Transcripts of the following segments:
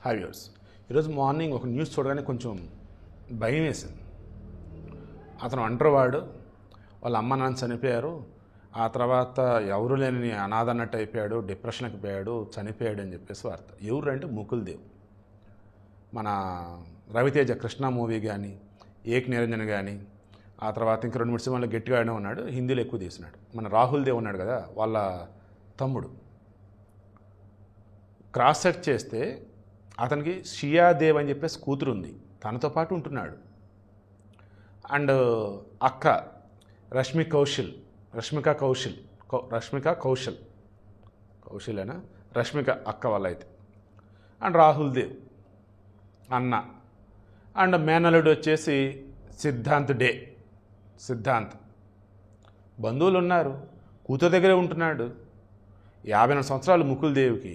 Hi viewers. ఈరోజు morning ఒక news చూడగానే కొంచెం భయం వేసింది. అతను ఒంటరివాడు, వాళ్ళ అమ్మ నాన్న చనిపోయారు, ఆ తర్వాత ఎవరు లేని అనాథ అన్నట్టు అయిపోయాడు, డిప్రెషన్కి పోయాడు, చనిపోయాడు అని చెప్పేసి వార్త. ఎవరు అంటే ముకుల్ దేవ్. మన రవితేజ కృష్ణ మూవీ కానీ, ఏక్ నిరంజన్ కానీ, ఆ తర్వాత ఇంక 2-3 సినిమాలు గట్టిగా ఆడిన ఉన్నాడు, హిందీలో ఎక్కువ తీసినాడు. మన రాహుల్ దేవ్ ఉన్నాడు కదా, వాళ్ళ తమ్ముడు. క్రాస్ సెట్ చేస్తే అతనికి షియాదేవ్ అని చెప్పేసి కూతురు ఉంది, తనతో పాటు ఉంటున్నాడు. అండ్ అక్క రష్మిక కౌశల్ రష్మిక అక్క వాళ్ళ అయితే. అండ్ రాహుల్ దేవ్ అన్న. అండ్ మేనలుడు వచ్చేసి సిద్ధాంత్. బంధువులు ఉన్నారు, కూతురు దగ్గరే ఉంటున్నాడు. 54 సంవత్సరాలు ముకుల్ దేవ్కి.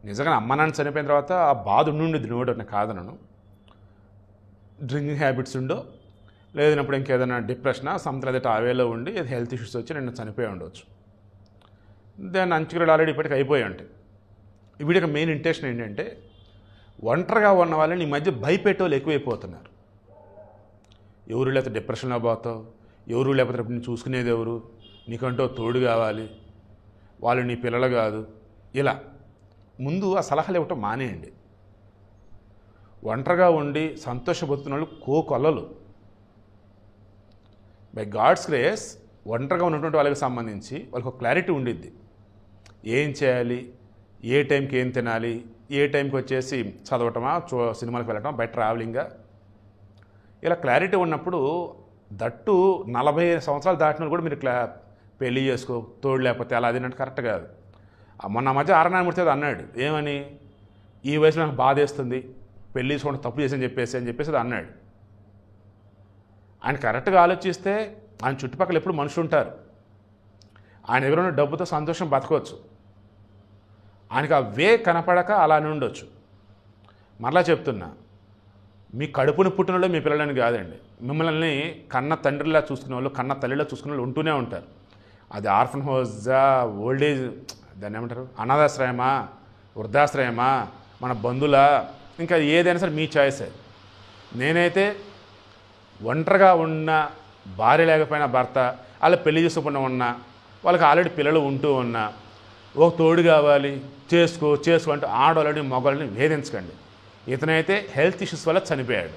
నిజంగా అమ్మ నాన్న చనిపోయిన తర్వాత ఆ బాధ ఉండుండేది, నోడని కాదనను. డ్రింకింగ్ హ్యాబిట్స్ ఉండో, లేదన్నప్పుడు ఇంకేదైనా డిప్రెషన్ సంథింగ్ అదే అవేలో ఉండి ఏదో హెల్త్ ఇష్యూస్ వచ్చి నేను చనిపోయి ఉండవచ్చు. దాన్ని అంచుకురాడు ఆల్రెడీ ఇప్పటికి అయిపోయి ఉంటాయి. ఈ వీడియోకి మెయిన్ ఇంటెన్షన్ ఏంటంటే, ఒంటరిగా ఉన్న వాళ్ళని ఈ మధ్య భయపెట్టేవాళ్ళు ఎక్కువైపోతున్నారు. ఎవరు లేకపోతే డిప్రెషన్లో పోతావు, ఎవరు లేకపోతే నేను చూసుకునేది ఎవరు, నీకంటూ తోడు కావాలి, వాళ్ళు నీ పిల్లలు కాదు, ఇలా ముందు ఆ సలహాలు ఇవ్వటం మానేయండి. ఒంటరిగా ఉండి సంతోషపడుతున్న వాళ్ళు కోకొల్లలు. బై గాడ్స్ గ్రేస్ ఒంటరిగా ఉన్నటువంటి వాళ్ళకి సంబంధించి వాళ్ళకి ఒక క్లారిటీ ఉండిద్ది. ఏం చేయాలి, ఏ టైంకి ఏం తినాలి, ఏ టైంకి వచ్చేసి చదవటమా, సినిమాలకు వెళ్ళటమా, బయట ట్రావెలింగా, ఇలా క్లారిటీ ఉన్నప్పుడు దట్టు 40 సంవత్సరాలు దాటిన వాళ్ళు కూడా మీరు పెళ్ళి చేసుకో, తోడు లేకపోతే అలా అదినట్టు కరెక్ట్ కాదు. మొన్న మధ్య ఆరణామూర్తి అన్నాడు, ఏమని, ఈ వయసులో నాకు బాధేస్తుంది, పెళ్ళి చేసుకోండి తప్పు చేసి అని చెప్పేసి అది అన్నాడు. ఆయన కరెక్ట్గా ఆలోచిస్తే ఆయన చుట్టుపక్కల ఎప్పుడు మనుషులు ఉంటారు. ఆయన దగ్గర ఉన్న డబ్బుతో సంతోషం బతకవచ్చు. ఆయనకు ఆ వే కనపడక అలానే ఉండొచ్చు. మరలా చెప్తున్నా, మీ కడుపుని పుట్టిన వాళ్ళు మీ పిల్లలని కాదండి, మిమ్మల్ని కన్న తండ్రిలా చూసుకునే వాళ్ళు, కన్న తల్లిలా చూసుకునే వాళ్ళు ఉంటూనే ఉంటారు. అది ఆర్ఫన్ హౌజా, ఓల్డేజ్, దాన్ని ఏమంటారు, అనాథాశ్రయమా, వృద్ధాశ్రయమా, మన బంధువులా, ఇంకా ఏదైనా సరే మీ చాయిసే. నేనైతే ఒంటరిగా ఉన్న, భార్య లేకపోయినా భర్త, అలా పెళ్లి చేసుకుని ఉన్నా, వాళ్ళకి ఆల్రెడీ పిల్లలు ఉంటూ ఉన్నా, ఒక తోడు కావాలి, చేసుకో అంటూ ఆడవాళ్ళని మగవాళ్ళని వేధించకండి. ఇతనైతే హెల్త్ ఇష్యూస్ వల్ల చనిపోయాడు.